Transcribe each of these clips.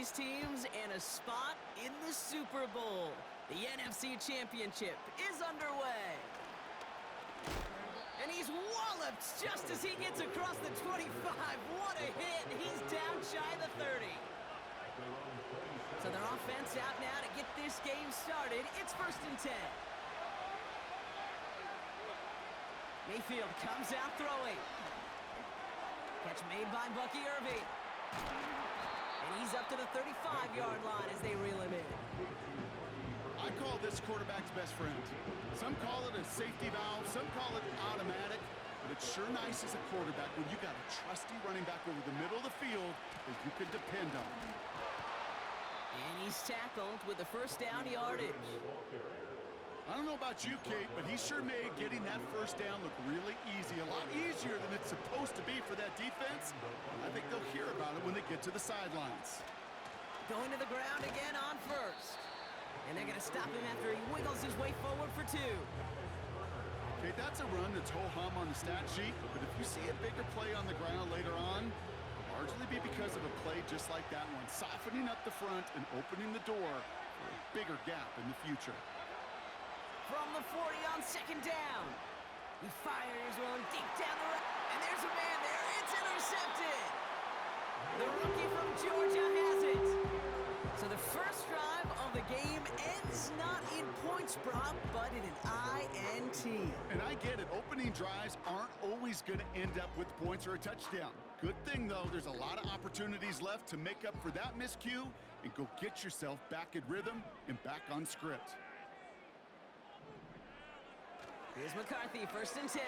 these teams and a spot in the Super Bowl. The NFC Championship is underway. And he's walloped just as he gets across the 25. What a hit. He's down shy of the 30. So their offense out now to get this game started. It's 1st and 10. Mayfield comes out throwing. Catch made by Bucky Irving. And he's up to the 35-yard line as they reel him in. I call this quarterback's best friend. Some call it a safety valve, some call it automatic, but it's sure nice as a quarterback when you got a trusty running back over the middle of the field that you can depend on. And he's tackled with the first down yardage. I don't know about you, Kate, but he sure made getting that first down look really easy, a lot easier than it's supposed to be for that defense. I think they'll hear about it when they get to the sidelines. Going to the ground again on first. And they're going to stop him after he wiggles his way forward for 2. Okay, that's a run that's ho-hum on the stat sheet, but if you see a bigger play on the ground later on, it'll largely be because of a play just like that one, softening up the front and opening the door for a bigger gap in the future. From the 40 on 2nd down. He fires one deep down the right. And there's a man there. It's intercepted. The rookie from Georgia has it. So the first drive of the game ends not in points, Brock, but in an INT. And I get it. Opening drives aren't always going to end up with points or a touchdown. Good thing, though, there's a lot of opportunities left to make up for that miscue and go get yourself back in rhythm and back on script. Here's McCarthy, 1st and 10.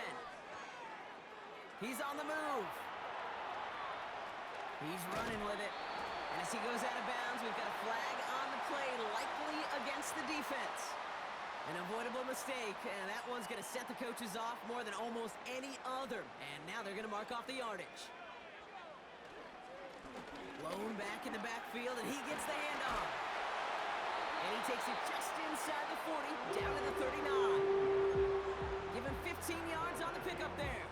He's on the move. He's running with it. And as he goes out of bounds, we've got a flag on the play, likely against the defense. An avoidable mistake, and that one's going to set the coaches off more than almost any other. And now they're going to mark off the yardage. Blown back in the backfield, and he gets the handoff. And he takes it just inside the 40, down to the 39. Give him 15 yards on the pickup there.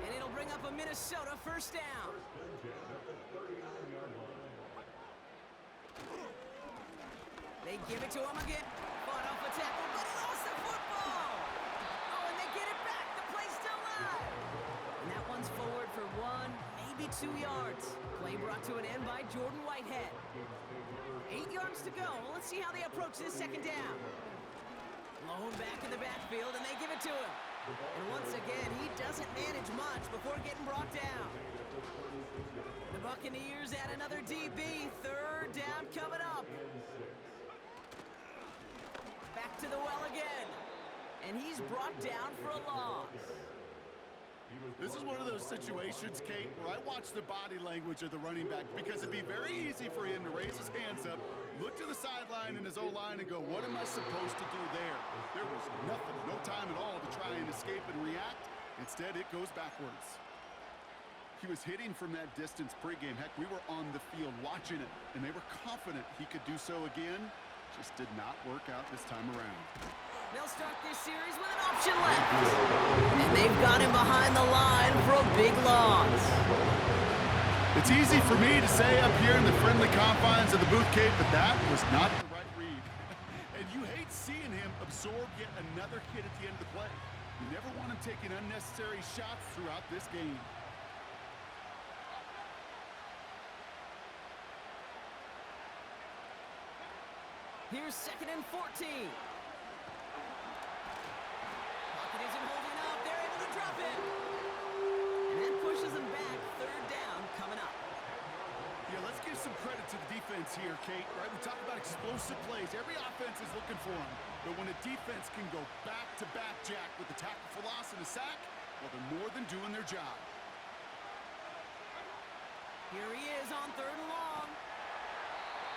And it'll bring up a Minnesota first down. They give it to him again. Fought off a tackle, but he lost the football. Oh, and they get it back. The play's still live. And that one's forward for 1, maybe 2 yards. Play brought to an end by Jordan Whitehead. 8 yards to go. Let's see how they approach this 2nd down. Blown back in the backfield, and they give it to him. And once again, he doesn't manage much before getting brought down. The Buccaneers add another DB. 3rd down coming up. Back to the well again. And he's brought down for a loss. This is one of those situations, Kate, where I watch the body language of the running back because it'd be very easy for him to raise his hands up, look to the sideline in his O-line and go, what am I supposed to do there? There was nothing, no time at all to try and escape and react. Instead, it goes backwards. He was hitting from that distance pregame. Heck, we were on the field watching it, and they were confident he could do so again. Just did not work out this time around. They'll start this series with an option left. And they've got him behind the line for a big loss. It's easy for me to say up here in the friendly confines of the booth, Kate, but that was not the right read. And you hate seeing him absorb yet another hit at the end of the play. You never want him taking unnecessary shots throughout this game. Here's 2nd and 14. Pocket isn't holding up. They're able to drop it. And that pushes them back. 3rd down coming up. Yeah, let's give some credit to the defense here, Kate. Right? We talk about explosive plays. Every offense is looking for them. But when a defense can go back-to-back, Jack, with the tackle for loss and a sack, well, they're more than doing their job. Here he is on 3rd and long.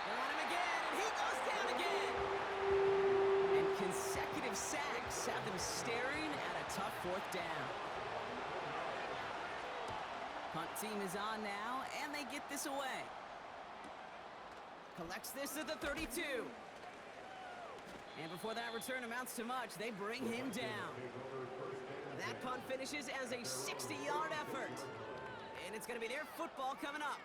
They're on him again, and he goes down again. And consecutive sacks have them staring at a tough 4th down. Punt team is on now, and they get this away. Collects this at the 32. And before that return amounts to much, they bring him down. That punt finishes as a 60-yard effort. And it's going to be their football coming up.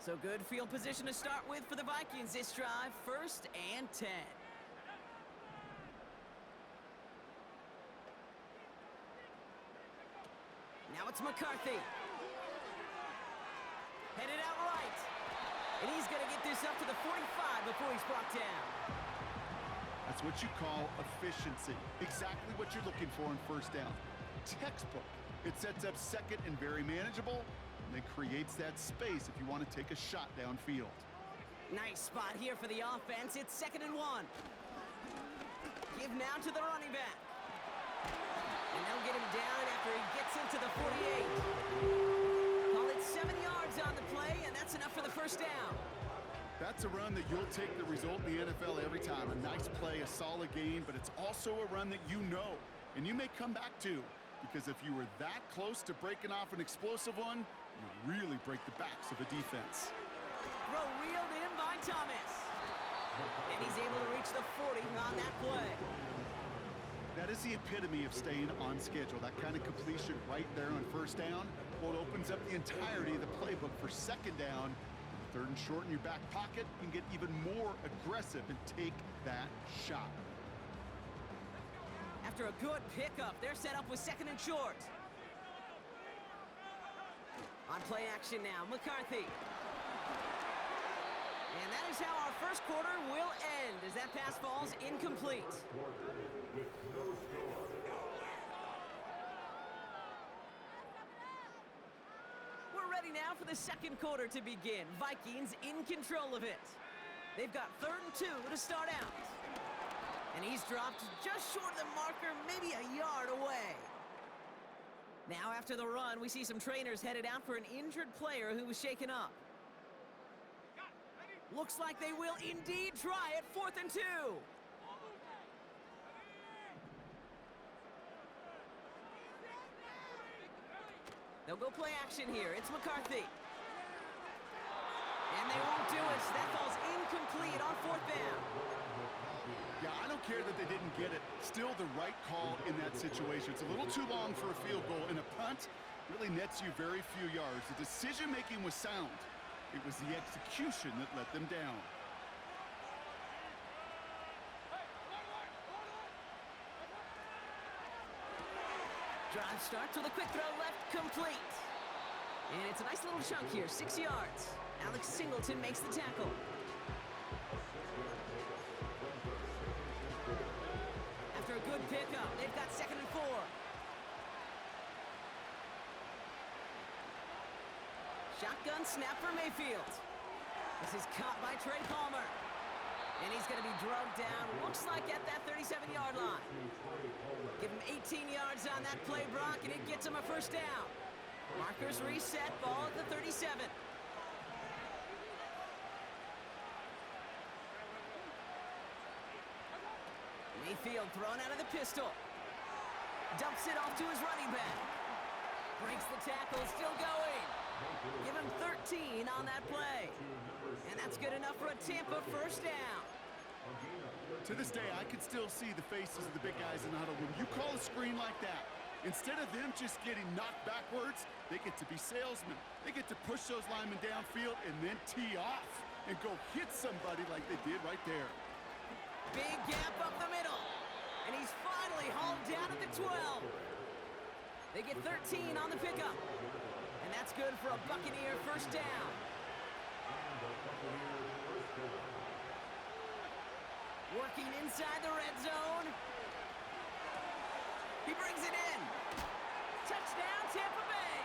So good field position to start with for the Vikings this drive. 1st and 10. Now it's McCarthy. Headed out right. And he's going to get this up to the 45 before he's brought down. That's what you call efficiency. Exactly what you're looking for in 1st down. Textbook. It sets up 2nd and very manageable, and then creates that space if you want to take a shot downfield. Nice spot here for the offense. It's 2nd and 1. Give now to the running back. And they'll get him down after he gets into the 48. Call it 7 yards on the play, and that's enough for the 1st down. That's a run that you'll take the result in the NFL every time. A nice play, a solid gain, but it's also a run that you know, and you may come back to, because if you were that close to breaking off an explosive one, you really break the backs of a defense. Throw reeled in by Thomas. And he's able to reach the 40 on that play. That is the epitome of staying on schedule. That kind of completion right there on 1st down. Well, it opens up the entirety of the playbook for 2nd down. 3rd and short in your back pocket, you can get even more aggressive and take that shot. After a good pickup, they're set up with 2nd and short. On play action now, McCarthy. And that is how our 1st quarter will end as that pass falls incomplete. We're ready now for the 2nd quarter to begin. Vikings in control of it. They've got 3rd and 2 to start out. And he's dropped just short of the marker, maybe a yard away. Now after the run, we see some trainers headed out for an injured player who was shaken up. Looks like they will indeed try it. 4th and 2. They'll go play action here. It's McCarthy. And they won't do it. That falls incomplete on 4th down. Yeah, I don't care that they didn't get it. Still the right call in that situation. It's a little too long for a field goal, and a punt really nets you very few yards. The decision-making was sound. It was the execution that let them down. Drive starts with a quick throw left, complete. And it's a nice little chunk here, 6 yards. Alex Singleton makes the tackle. After a good pickup, they've got 2nd and 4. Shotgun snap for Mayfield. This is caught by Trey Palmer. And he's going to be drugged down, looks like at that 37-yard line. Give him 18 yards on that play, Brock, and it gets him a 1st down. Markers reset, ball at the 37. Mayfield thrown out of the pistol. Dumps it off to his running back. Breaks the tackle, still going. Give him 13 on that play. And that's good enough for a Tampa 1st down. To this day, I can still see the faces of the big guys in the huddle. When you call a screen like that, instead of them just getting knocked backwards, they get to be salesmen. They get to push those linemen downfield and then tee off and go hit somebody like they did right there. Big gap up the middle. And he's finally hauled down at the 12. They get 13 on the pickup. And that's good for a Buccaneer 1st down. Working inside the red zone. He brings it in. Touchdown, Tampa Bay.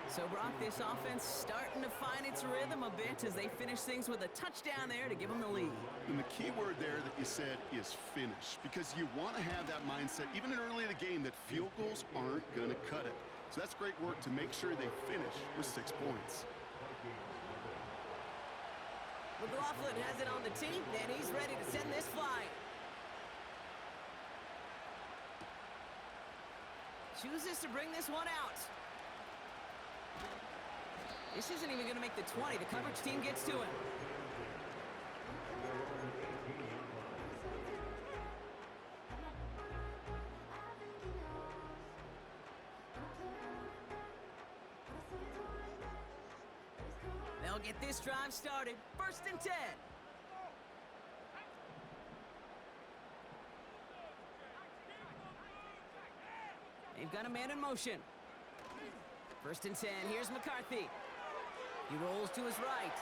So, Brock, this offense starting to find its rhythm a bit as they finish things with a touchdown there to give them the lead. And the key word there that you said is finish, because you want to have that mindset, even early in the game, that field goals aren't going to cut it. So that's great work to make sure they finish with 6 points. McLaughlin has it on the tee, and he's ready to send this flying. Chooses to bring this one out. This isn't even going to make the 20. The coverage team gets to him. They'll get this drive started. 1st and 10. They've got a man in motion. 1st and 10. Here's McCarthy. He rolls to his right.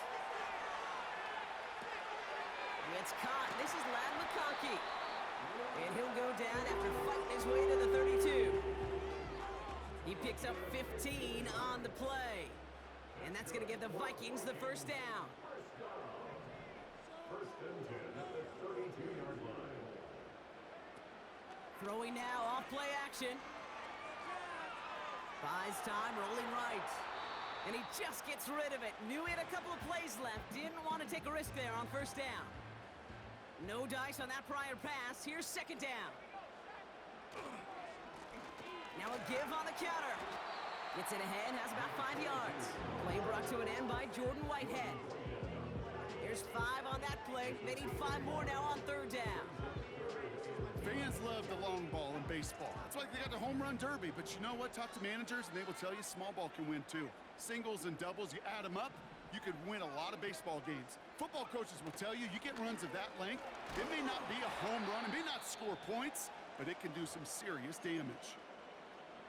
It's caught. This is Ladd McConkey. And he'll go down after fighting his way to the 32. He picks up 15 on the play. And that's going to give the Vikings the 1st down. 1st and 10 at the 32-yard line. Throwing now, off play action. Buys time, rolling right. And he just gets rid of it. Knew he had a couple of plays left. Didn't want to take a risk there on 1st down. No dice on that prior pass. Here's 2nd down. Now a give on the counter. Gets it ahead, has about 5 yards. Play brought to an end by Jordan Whitehead. Here's 5 on that play. They need 5 more now on 3rd down. Fans love the long ball in baseball. That's why they got the home run derby. But you know what? Talk to managers and they will tell you small ball can win too. Singles and doubles, you add them up, you could win a lot of baseball games. Football coaches will tell you, you get runs of that length, it may not be a home run, it may not score points, but it can do some serious damage.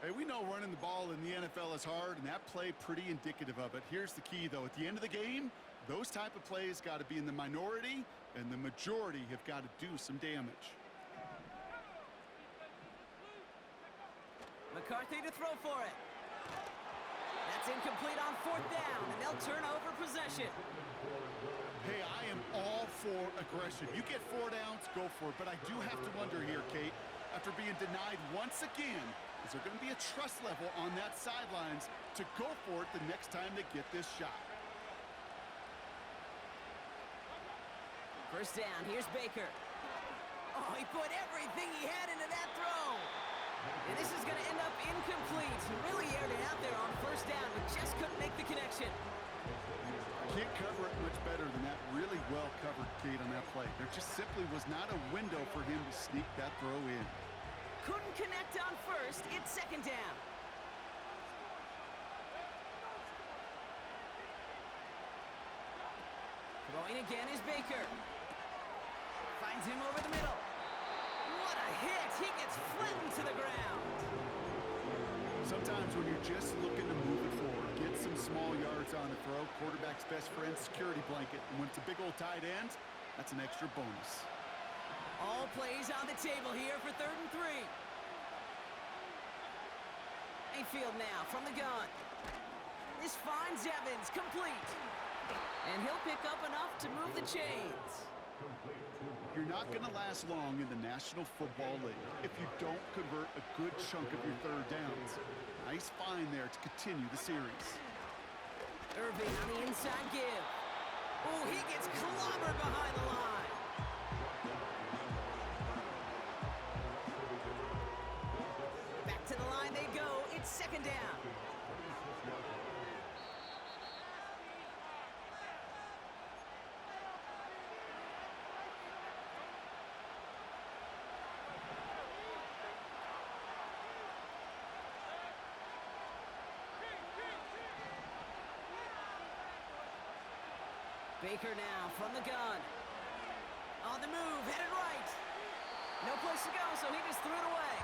Hey, we know running the ball in the NFL is hard, and that play pretty indicative of it. Here's the key, though. At the end of the game, those type of plays got to be in the minority, and the majority have got to do some damage. McCarthy to throw for it. That's incomplete on 4th down, and they'll turn over possession. Hey, I am all for aggression. You get 4 downs, go for it. But I do have to wonder here, Kate, after being denied once again, is there going to be a trust level on that sidelines to go for it the next time they get this shot? 1st down, here's Baker. Oh, he put everything he had into that throw. And this is going to end up incomplete. He really aired it out there on 1st down, but just couldn't make the connection. Can't cover it much better than that. Really well covered, Kate, on that play. There just simply was not a window for him to sneak that throw in. Couldn't connect on 1st. It's 2nd down. Throwing again is Baker. Finds him over the middle. What a hit! He gets flattened to the ground. Sometimes when you're just looking to move it forward, get some small yards on the throw, quarterback's best friend, security blanket. And when it's a big old tight end, that's an extra bonus. All plays on the table here for 3rd and 3. Mayfield now from the gun. This finds Evans, complete. And he'll pick up enough to move the chains. You're not going to last long in the National Football League if you don't convert a good chunk of your 3rd downs. Nice find there to continue the series. Irving on the inside give. Oh, he gets clobbered behind the line. Back to the line they go. It's 2nd down. Baker now from the gun. On the move, headed right. No place to go, so he just threw it away.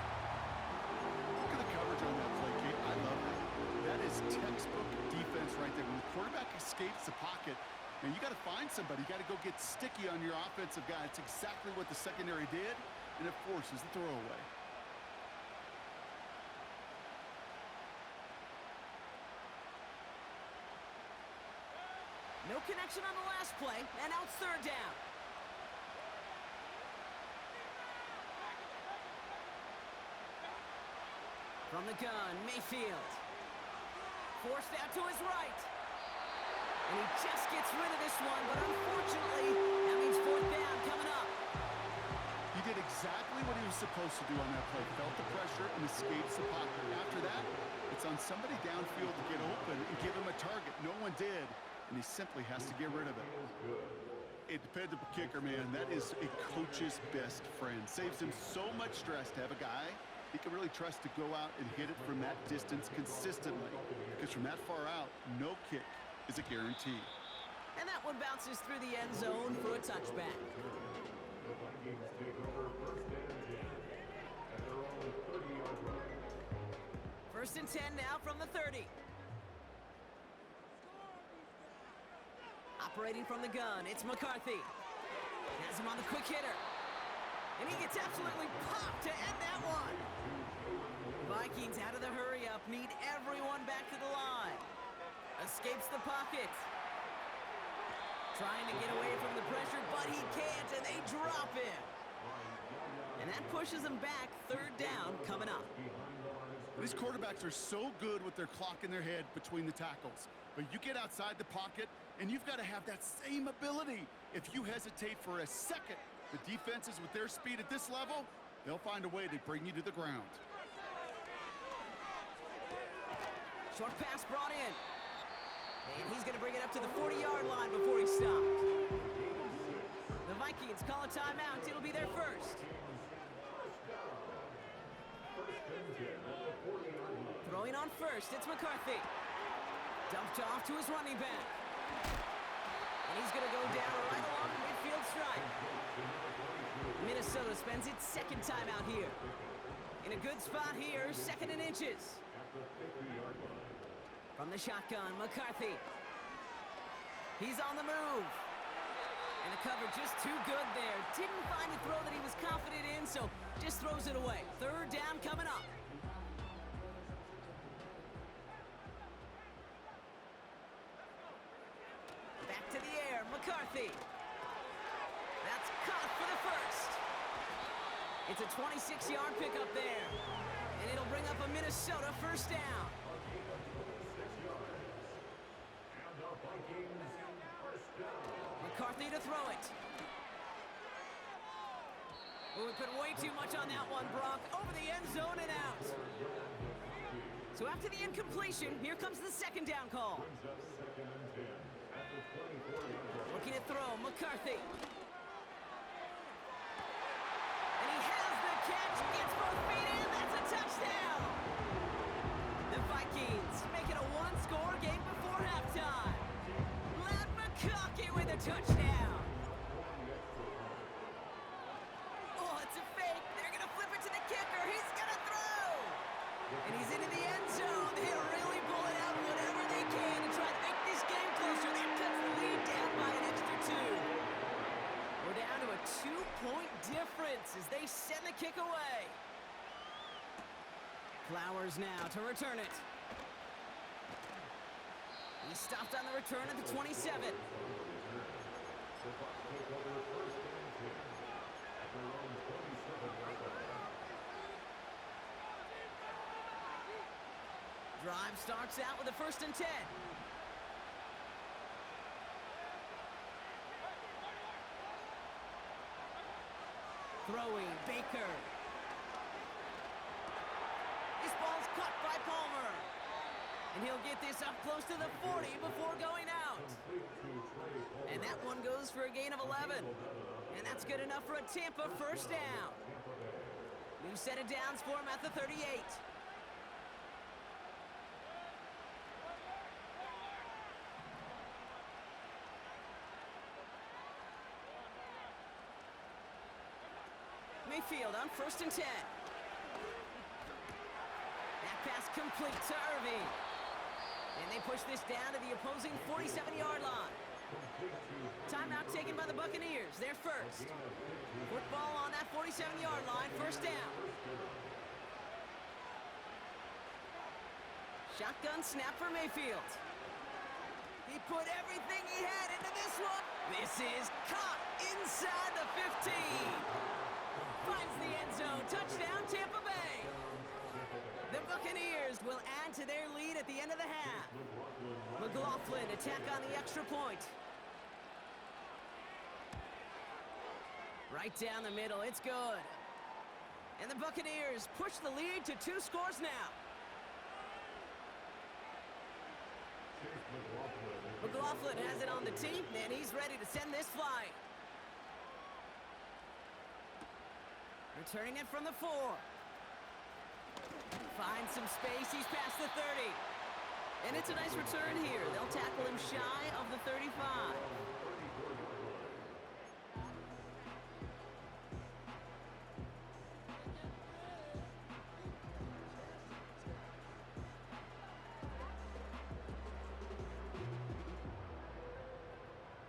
Look at the coverage on that play, Kate. I love it. That is textbook defense right there. When the quarterback escapes the pocket, and you got to find somebody. You got to go get sticky on your offensive guy. It's exactly what the secondary did, and it forces the throwaway. No connection on the last play, and now it's 3rd down. From the gun, Mayfield. Forced out to his right. And he just gets rid of this one, but unfortunately, that means 4th down coming up. He did exactly what he was supposed to do on that play. Felt the pressure and escapes the pocket. After that, it's on somebody downfield to get open and give him a target. No one did. And he simply has to get rid of it. A dependable kicker, man, that is a coach's best friend. Saves him so much stress to have a guy he can really trust to go out and hit it from that distance consistently. Because from that far out, no kick is a guarantee. And that one bounces through the end zone for a touchback. The Vikings take over first and 10 at their own 30-yard line. First and 10 now from the 30. Operating from the gun, it's McCarthy. Has him on the quick hitter. And he gets absolutely popped to end that one. Vikings out of the hurry-up, need everyone back to the line. Escapes the pocket. Trying to get away from the pressure, but he can't, and they drop him. And that pushes him back, third down coming up. These quarterbacks are so good with their clock in their head between the tackles. But you get outside the pocket, and you've got to have that same ability. If you hesitate for a second, the defenses with their speed at this level, they'll find a way to bring you to the ground. Short pass brought in. And he's going to bring it up to the 40-yard line before he stopped. The Vikings call a timeout. It'll be their first. Throwing on first, it's McCarthy. Dumped off to his running back. And he's going to go down right along the midfield stripe. Minnesota spends its second timeout here. In a good spot here, second and inches. From the shotgun, McCarthy. He's on the move. And the cover just too good there. Didn't find a throw that he was confident in, so just throws it away. Third down coming up. Back to the air, McCarthy. That's caught for the first. It's a 26-yard pickup there. And it'll bring up a Minnesota first down. McCarthy to throw it. Oh, we put way too much on that one, Brock. Over the end zone and out. So after the incompletion, here comes the second down call. Looking to throw, McCarthy. And he has the catch, gets both feet in, that's a touchdown! The Vikings make it a one-score game before halftime. Ladd McConkey with a touchdown. Oh, it's a fake. They're going to flip it to the kicker. He's going to throw. And he's into the end zone. They're really pulling out whatever they can to try to make this game closer. That cuts the lead down by an extra two. We're down to a 2-point difference as they send the kick away. Flowers now to return it. He stopped on the return at the 27. Drive starts out with a first and 10. Throwing, Baker. This ball's caught by Palmer. And he'll get this up close to the 40 before going out. And that one goes for a gain of 11. And that's good enough for a Tampa first down. New set of downs for him at the 38. Mayfield on first and 10. That pass complete to Irving. And they push this down to the opposing 47-yard line. Timeout taken by the Buccaneers. They're first. Football on that 47-yard line. First down. Shotgun snap for Mayfield. He put everything he had into this one. This is caught inside the 15. Finds the end zone. Touchdown, Tampa Bay. The Buccaneers will add to their lead at the end of the half. McLaughlin attack on the extra point. Right down the middle, it's good. And the Buccaneers push the lead to 2 scores now. McLaughlin has it on the tee, and he's ready to send this flying. Returning it from the 4. Finds some space, he's past the 30. And And it's a nice return here. They'll tackle him shy of the 35.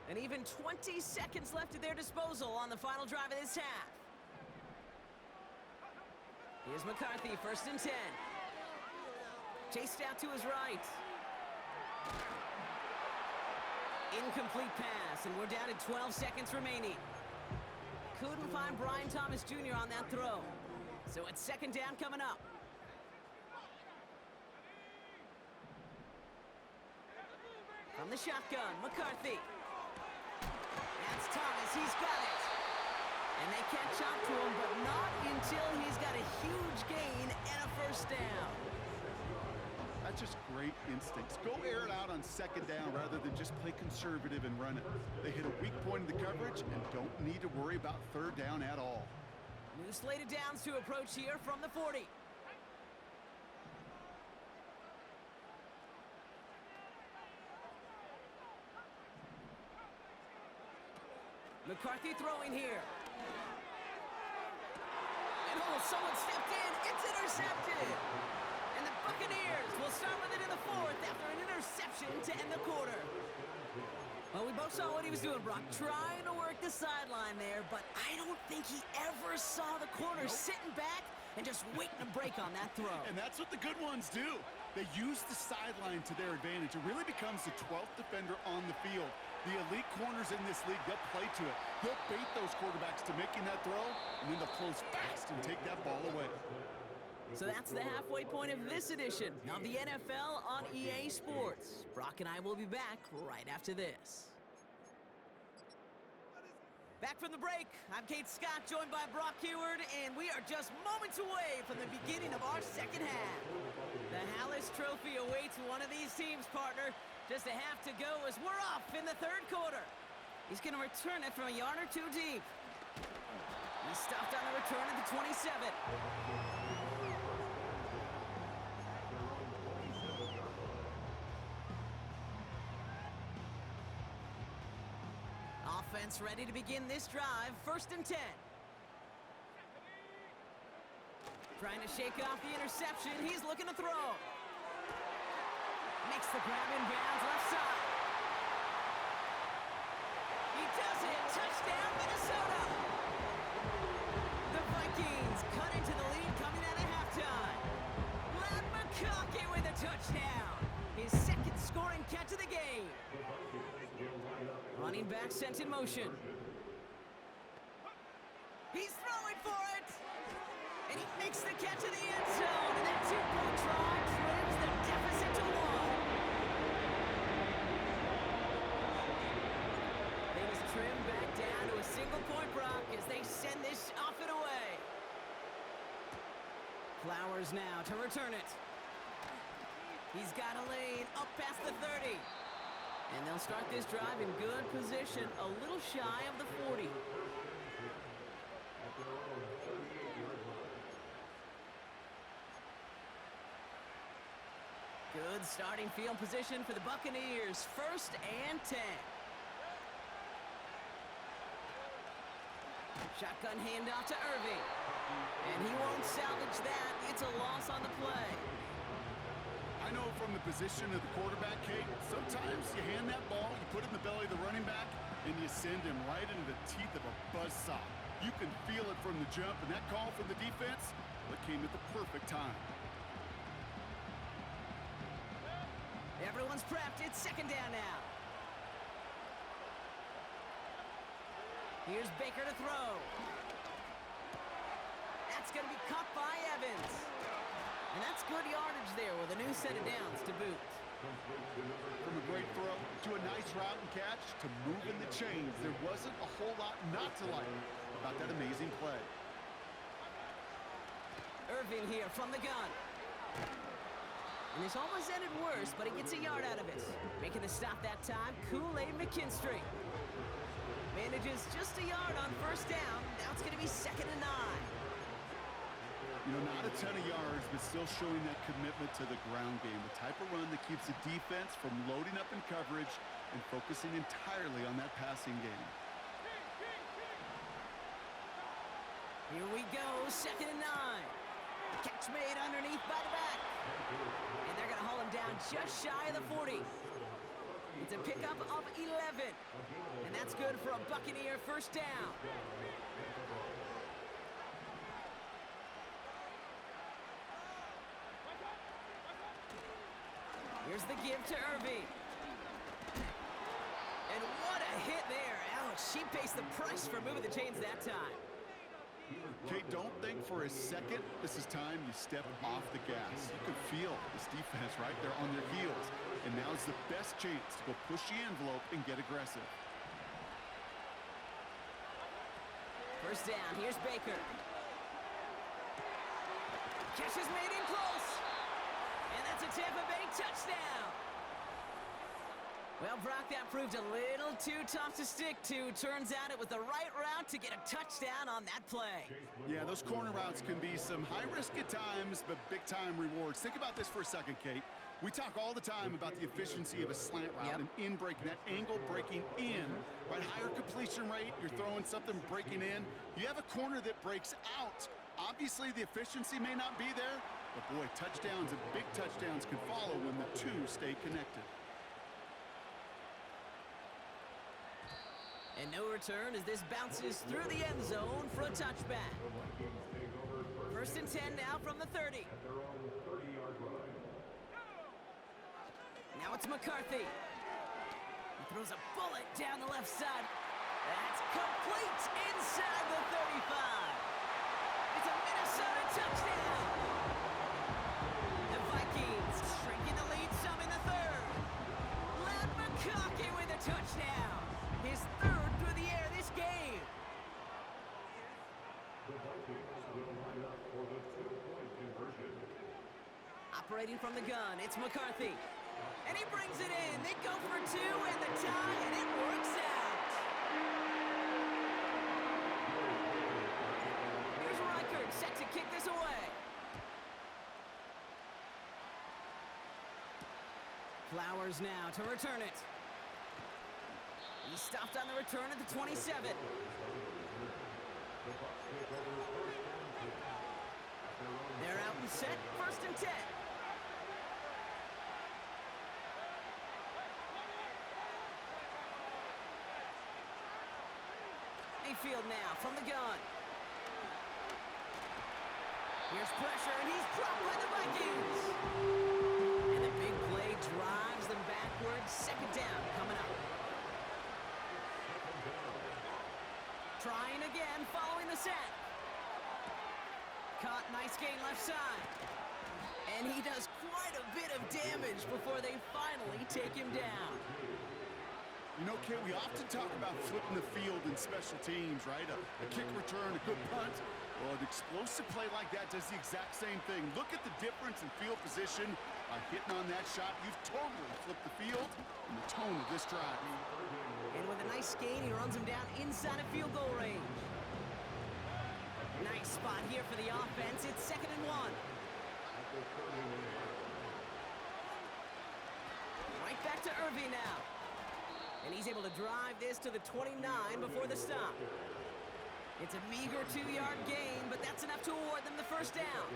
And even 20 seconds left at their disposal on the final drive of this half. Here's McCarthy, 1st and 10. Chased out to his right. Incomplete pass, and we're down to 12 seconds remaining. Couldn't find Brian Thomas Jr. on that throw. So it's 2nd down coming up. From the shotgun, McCarthy. That's Thomas, he's got it. And they catch up to him, but not until he's got a huge gain and a 1st down. That's just great instincts. Go air it out on 2nd down rather than just play conservative and run it. They hit a weak point in the coverage and don't need to worry about 3rd down at all. New slated downs to approach here from the 40. McCarthy throwing here. And someone stepped in. It's intercepted. And the Buccaneers will start with it in the 4th after an interception to end the quarter. Well, we both saw what he was doing, Brock, trying to work the sideline there, but I don't think he ever saw the corner sitting back and just waiting to break on that throw. And that's what the good ones do. They use the sideline to their advantage. It really becomes the 12th defender on the field. The elite corners in this league, they'll play to it. They'll bait those quarterbacks to making that throw, and then they'll close fast and take that ball away. So that's the halfway point of this edition of the NFL on EA Sports. Brock and I will be back right after this. Back from the break, I'm Kate Scott, joined by Brock Huard, and we are just moments away from the beginning of our 2nd half. The Hallis Trophy awaits one of these teams, partner. Just a half to go as we're off in the 3rd quarter. He's going to return it from a yard or 2 deep. He's stopped on the return at the 27. Offense ready to begin this drive. 1st and 10. Trying to shake off the interception. He's looking to throw. Makes the grab in bounds left side. He does it. Touchdown, Minnesota. The Vikings cut into the lead coming out of halftime. Ladd McConkey with a touchdown. His 2nd scoring catch of the game. Running back sent in motion. He's throwing for it. And he makes the catch in the end zone. And that 2-point try trims the deficit to 1. Things trim back down to a single-point Brock as they send this off and away. Flowers now to return it. He's got a lane up past the 30. And they'll start this drive in good position, a little shy of the 40. Good starting field position for the Buccaneers. 1st and 10. Shotgun handoff to Irving. And he won't salvage that. It's a loss on the play. I know from the position of the quarterback, Kate, sometimes you hand that ball, you put it in the belly of the running back, and you send him right into the teeth of a buzzsaw. You can feel it from the jump, and that call from the defense, it came at the perfect time. Everyone's prepped. It's 2nd down now. Here's Baker to throw. That's going to be caught by Evans. And that's good yardage there with a new set of downs to boot. From a great throw to a nice route and catch to moving the chains, there wasn't a whole lot not to like about that amazing play. Irving here from the gun. And this almost ended worse, but he gets a yard out of it. Making the stop that time, Kool-Aid McKinstry. Manages just a yard on 1st down. Now it's going to be 2nd and 9. You know, not a ton of yards, but still showing that commitment to the ground game. The type of run that keeps the defense from loading up in coverage and focusing entirely on that passing game. Here we go, 2nd and 9. Catch made underneath by the back. And they're going to haul him down just shy of the 40. It's a pickup of 11. And that's good for a Buccaneer first down. Here's the give to Irving. And what a hit there. Ouch, she pays the price for moving the chains that time. Kate, don't think for a second this is time you step off the gas. You can feel this defense right there on their heels. And now's the best chance to go push the envelope and get aggressive. First down, here's Baker. Catch is made in close. And that's a Tampa Bay touchdown. Well, Brock, that proved a little too tough to stick to. Turns out it was the right route to get a touchdown on that play. Yeah, those corner routes can be some high risk at times, but big-time rewards. Think about this for a second, Kate. We talk all the time about the efficiency of a slant route and in breaking, that angle breaking in, right? Higher completion rate, you're throwing something breaking in. You have a corner that breaks out. Obviously, the efficiency may not be there, but boy, touchdowns and big touchdowns can follow when the two stay connected. And no return as this bounces through the end zone for a touchback. 1st and 10 now from the 30. Now it's McCarthy. He throws a bullet down the left side. That's complete inside the 35. It's a Minnesota touchdown. The Vikings shrinking the lead some in the 3rd. Ladd McConkey with a touchdown. His 3rd through the air this game. The Vikings will line up for the 2-point conversion. Operating from the gun, it's McCarthy. And he brings it in. They go for 2 and the tie, and it works out. Here's Reichert set to kick this away. Flowers now to return it. He stopped on the return at the 27. They're out and set, 1st and 10. Mayfield now from the gun. Here's pressure, and he's dropped by the Vikings. And the big play drives them backwards. 2nd down coming up. Trying again following the set. Caught, nice gain left side. And he does quite a bit of damage before they finally take him down. You know, Kate, we often talk about flipping the field in special teams, right? A kick return, a good punt. Well, an explosive play like that does the exact same thing. Look at the difference in field position. By hitting on that shot, you've totally flipped the field and the tone of this drive. And with a nice gain, he runs him down inside of field goal range. Nice spot here for the offense. It's 2nd and 1. Right back to Irving now. And he's able to drive this to the 29 before the stop. It's a meager 2-yard gain, but that's enough to award them the first down.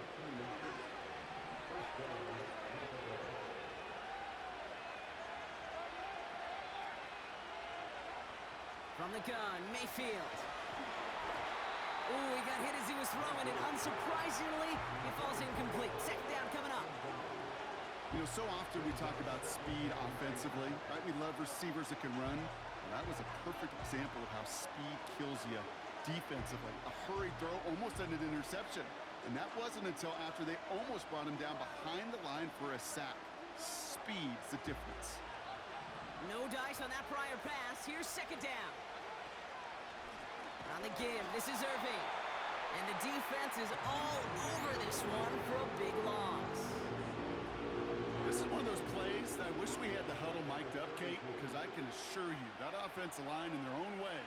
From the gun, Mayfield. Ooh, he got hit as he was throwing, and unsurprisingly, he falls incomplete. 2nd down coming up. You know, so often we talk about speed offensively, right? We love receivers that can run. Well, that was a perfect example of how speed kills you defensively. A hurried throw almost ended an interception. And that wasn't until after they almost brought him down behind the line for a sack. Speed's the difference. No dice on that prior pass. Here's 2nd down. On the give, this is Irving. And the defense is all over this one for a big loss. This is one of those plays that I wish we had the huddle mic'd up, Kate, because I can assure you that offensive line in their own way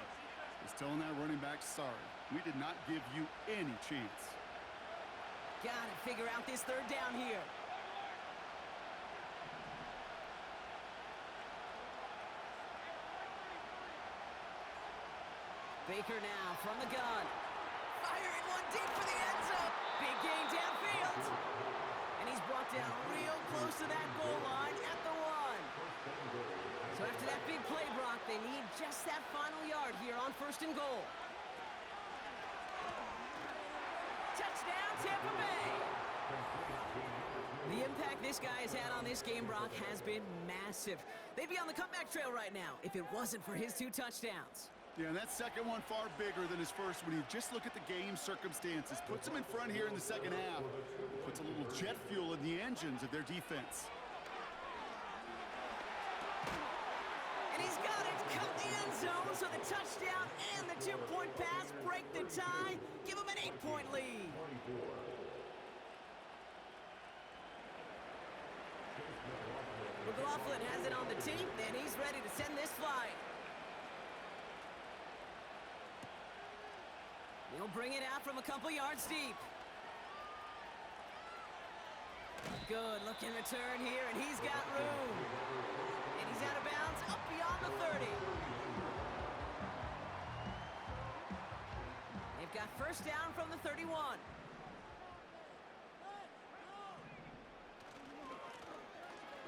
is telling that running back, sorry, we did not give you any chance. Gotta figure out this third down here. Baker now from the gun. Firing one deep for the end zone. Big gain downfield. And he's brought down real close to that goal line at the 1. So after that big play, Brock, they need just that final yard here on 1st and goal. Touchdown, Tampa Bay. The impact this guy has had on this game, Brock, has been massive. They'd be on the comeback trail right now if it wasn't for his 2 touchdowns. Yeah, and that second one far bigger than his first when you just look at the game circumstances. Puts them in front here in the second half. Puts a little jet fuel in the engines of their defense. And he's got it. Count the end zone, so the touchdown and the 2-point pass break the tie. Give him an 8-point lead. McLaughlin has it on the team, and he's ready to send this flying. He'll bring it out from a couple yards deep. Good looking return here, and he's got room. And he's out of bounds up beyond the 30. They've got first down from the 31.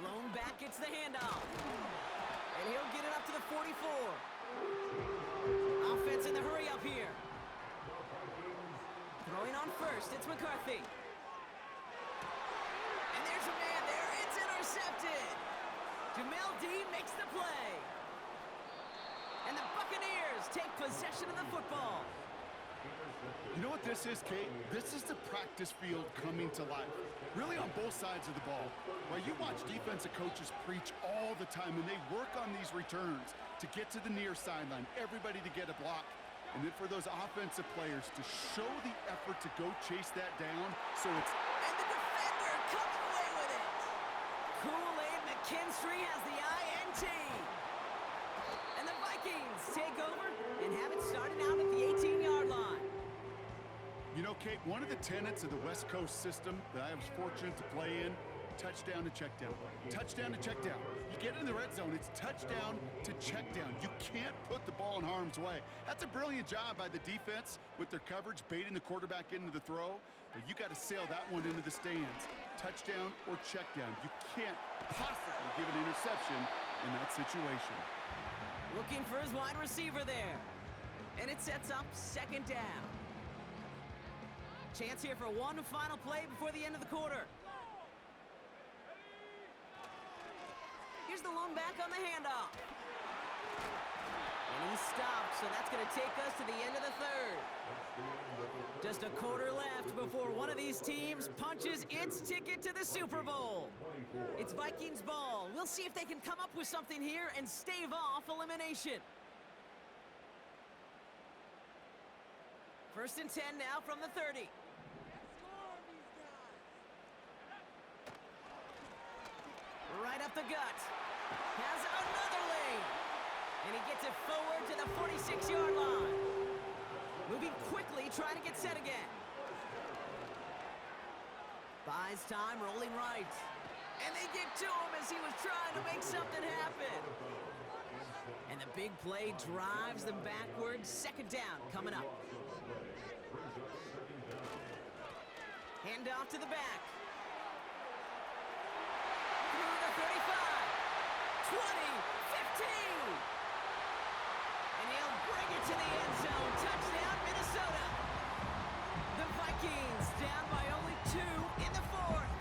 Lone back gets the handoff. And he'll get it up to the 44. Offense in the hurry up here. Throwing on first, it's McCarthy. And there's a man there, it's intercepted. Jamel Dean makes the play. And the Buccaneers take possession of the football. You know what this is, Kate? This is the practice field coming to life. Really on both sides of the ball. While you watch defensive coaches preach all the time and they work on these returns to get to the near sideline, everybody to get a block. And then for those offensive players to show the effort to go chase that down, so it's... And the defender comes away with it. Kool-Aid McKinstry has the INT. And the Vikings take over and have it started out at the 18-yard line. You know, Kate, one of the tenets of the West Coast system that I was fortunate to play in, touchdown to check down. Touchdown to check down. You get in the red zone, it's touchdown to check down. You can't put the ball in harm's way. That's a brilliant job by the defense with their coverage, baiting the quarterback into the throw. But you got to sail that one into the stands. Touchdown or check down. You can't possibly give an interception in that situation. Looking for his wide receiver there. And it sets up second down. Chance here for one final play before the end of the quarter. Here's the lone back on the handoff. And he stopped, so that's going to take us to the end of the third. Just a quarter left before one of these teams punches its ticket to the Super Bowl. It's Vikings ball. We'll see if they can come up with something here and stave off elimination. 1st and 10 now from the 30. Right up the gut. Has another lane. And he gets it forward to the 46-yard line. Moving quickly, trying to get set again. Buys time, rolling right. And they get to him as he was trying to make something happen. And the big play drives them backwards. Second down coming up. Hand off to the back. Through the 35, 20, 15. And he'll bring it to the end zone. Touchdown, Minnesota. The Vikings down by only 2 in the 4th.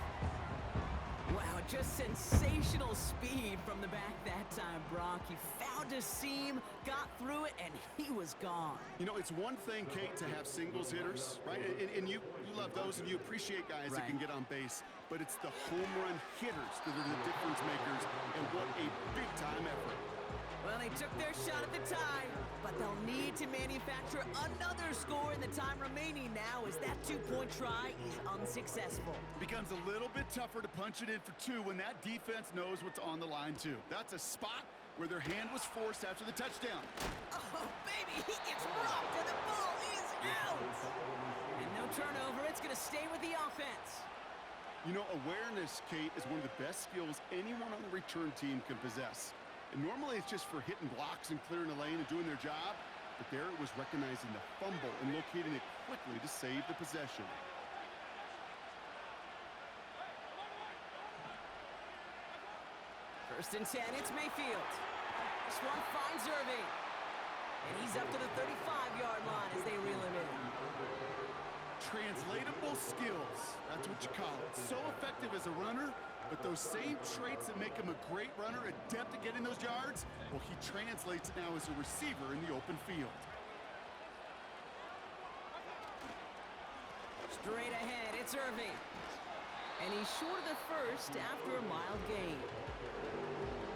Wow, just sensational speed from the back that time, Brock. He found a seam, got through it, and he was gone. You know, it's one thing, Kate, to have singles hitters, right? And you love those, and you appreciate guys that can get on base. But it's the home run hitters that are the difference makers, and what a big-time effort. Well, they took their shot at the tie, but they'll need to manufacture another score in the time remaining now as that 2-point try is unsuccessful. Becomes a little bit tougher to punch it in for 2 when that defense knows what's on the line, too. That's a spot where their hand was forced after the touchdown. Oh, baby, he gets rocked, and the ball is out. And no turnover. It's going to stay with the offense. You know, awareness, Kate, is one of the best skills anyone on the return team can possess. And normally it's just for hitting blocks and clearing a lane and doing their job. But there it was recognizing the fumble and locating it quickly to save the possession. First and 10, it's Mayfield. This one finds Irving. And he's up to the 35-yard line as they reel him in. Translatable skills. That's what you call it. So effective as a runner, but those same traits that make him a great runner, adept at getting those yards, well, he translates it now as a receiver in the open field. Straight ahead, it's Irving. And he's short of the first after a mild gain.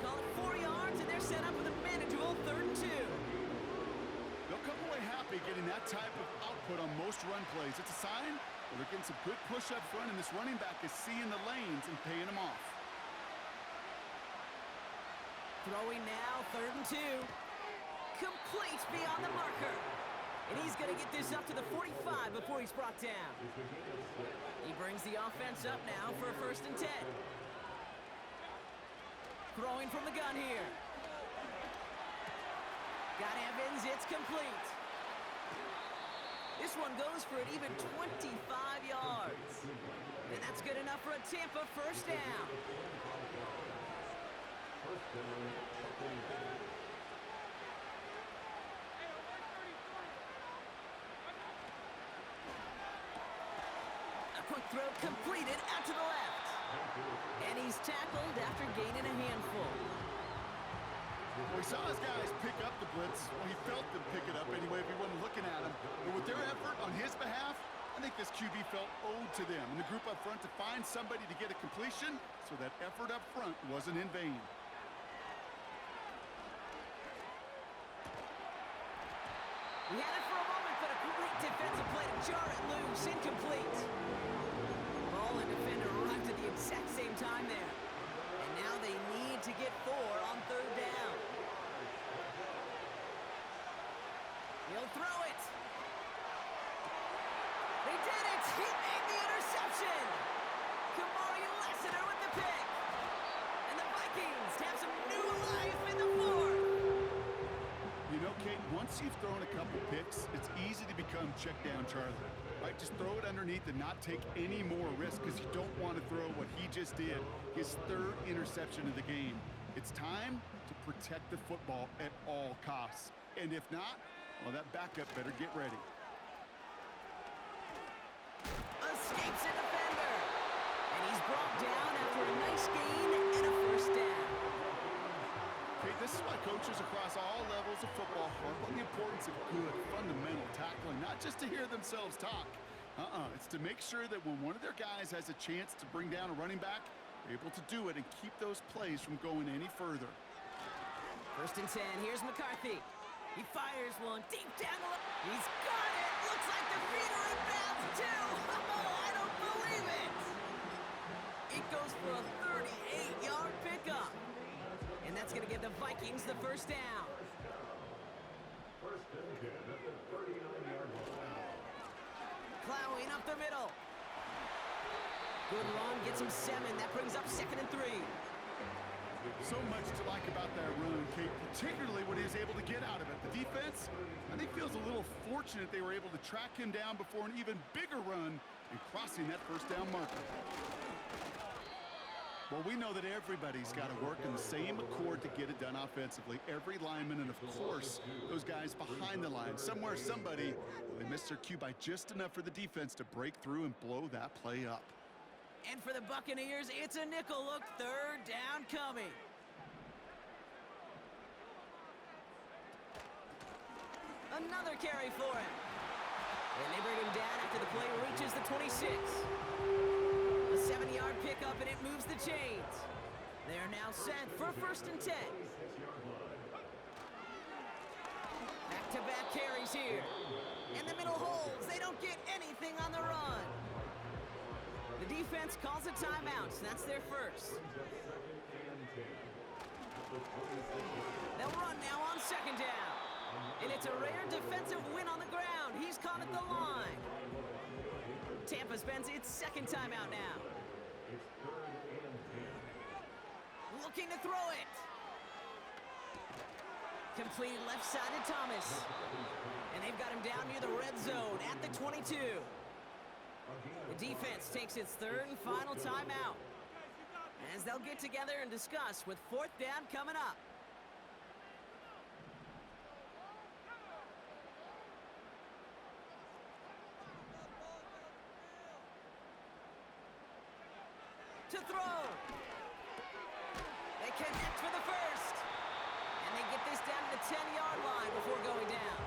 Call it 4 yards, and they're set up with a manageable 3rd and 2. They'll come away happy getting that type of output on most run plays. It's a sign that they're getting some good push up front, and this running back is seeing the lanes and paying them off. Throwing now, 3rd and 2. Complete beyond the marker. And he's going to get this up to the 45 before he's brought down. He brings the offense up now for a 1st and 10. Throwing from the gun here. Got Evans, it's complete. This one goes for an even 25 yards. And that's good enough for a Tampa 1st down. A quick throw completed out to the left. And he's tackled after gaining a handful. Well, he saw his guys pick up the blitz. Well, he felt them pick it up anyway if he wasn't looking at him. But with their effort on his behalf, I think this QB felt owed to them and the group up front to find somebody to get a completion, so that effort up front wasn't in vain. We had it for a moment, but a great defensive play to jar it loose. Incomplete. Ball and defender arrived at the exact same time there. And now they need to get 4 on 3rd down. He'll throw it. They did it. He made the interception. Kamari Lassiter with the pick. And the Vikings have some new life in the 4th. You know, Kate, once you've thrown a couple picks, it's easy to become check down Charlie. Right, just throw it underneath and not take any more risk, because you don't want to throw what he just did, his 3rd interception of the game. It's time to protect the football at all costs. And if not, well, that backup better get ready. Escapes a defender. And he's brought down after a nice gain and a 1st down. Okay, this is why coaches across all levels of football harp on the importance of good, fundamental tackling, not just to hear themselves talk. It's to make sure that when one of their guys has a chance to bring down a running back, they're able to do it and keep those plays from going any further. 1st and 10, here's McCarthy. He fires one deep down the left. He's got it. Looks like the feet are in bounds too. Oh, I don't believe it. It goes for a 38-yard pickup. And that's going to give the Vikings the 1st down. 1st and 10 at the 39-yard line. Plowing up the middle. Good run, gets him 7. That brings up 2nd and 3. So much to like about that run, Kate, particularly what he was able to get out of it. The defense, I think, feels a little fortunate they were able to track him down before an even bigger run and crossing that 1st down marker. Well, we know that everybody's got to work in the same accord to get it done offensively. Every lineman, and of course, those guys behind the line. Somewhere, somebody, they missed their cue by just enough for the defense to break through and blow that play up. And for the Buccaneers, it's a nickel look. 3rd down coming. Another carry for him. And they bring him down after the play reaches the 26. A 7-yard pickup, and it moves the chains. They are now set for 1st and 10. Back-to-back carries here. And the middle holds. They don't get anything on the run. The defense calls a timeout. That's their 1st. They'll run now on 2nd down. And it's a rare defensive win on the ground. He's caught at the line. Tampa spends its second timeout now. It's 3rd and 10. Looking to throw it. Completed left side to Thomas. And they've got him down near the red zone at the 22. The defense takes its third and final timeout, as they'll get together and discuss with fourth down coming up. To throw. They connect for the first. And they get this down to the 10-yard line before going down.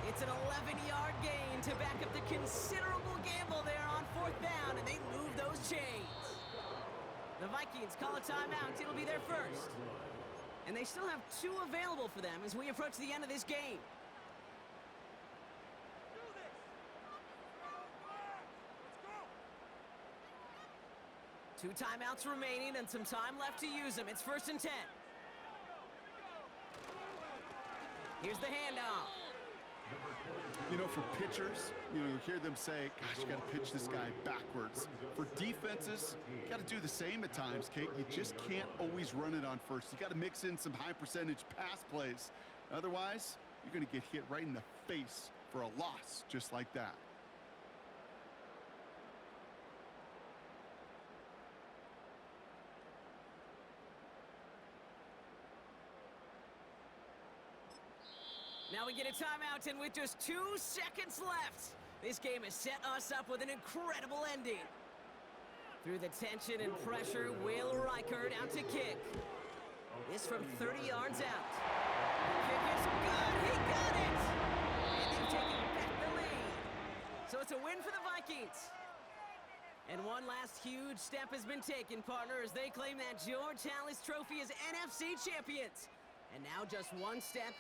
It's an 11-yard gain to back up the considerable gamble there on fourth down, and they move those chains. The Vikings call a timeout. It'll be their first. And they still have 2 available for them as we approach the end of this game. Two timeouts remaining and some time left to use them. It's 1st and 10. Here's the handoff. You know, for pitchers, you hear them say, gosh, you got to pitch this guy backwards. For defenses, you got to do the same at times, Kate. You just can't always run it on first. You got to mix in some high-percentage pass plays. Otherwise, you're going to get hit right in the face for a loss just like that. Now we get a timeout, and with just 2 seconds left, this game has set us up with an incredible ending. Through the tension and pressure, Will Reichert out to kick. This from 30 yards out. The kick is good. He got it! And they've taken back the lead. So it's a win for the Vikings. And one last huge step has been taken, partner, as they claim that George Halas Trophy as NFC champions. And now just one step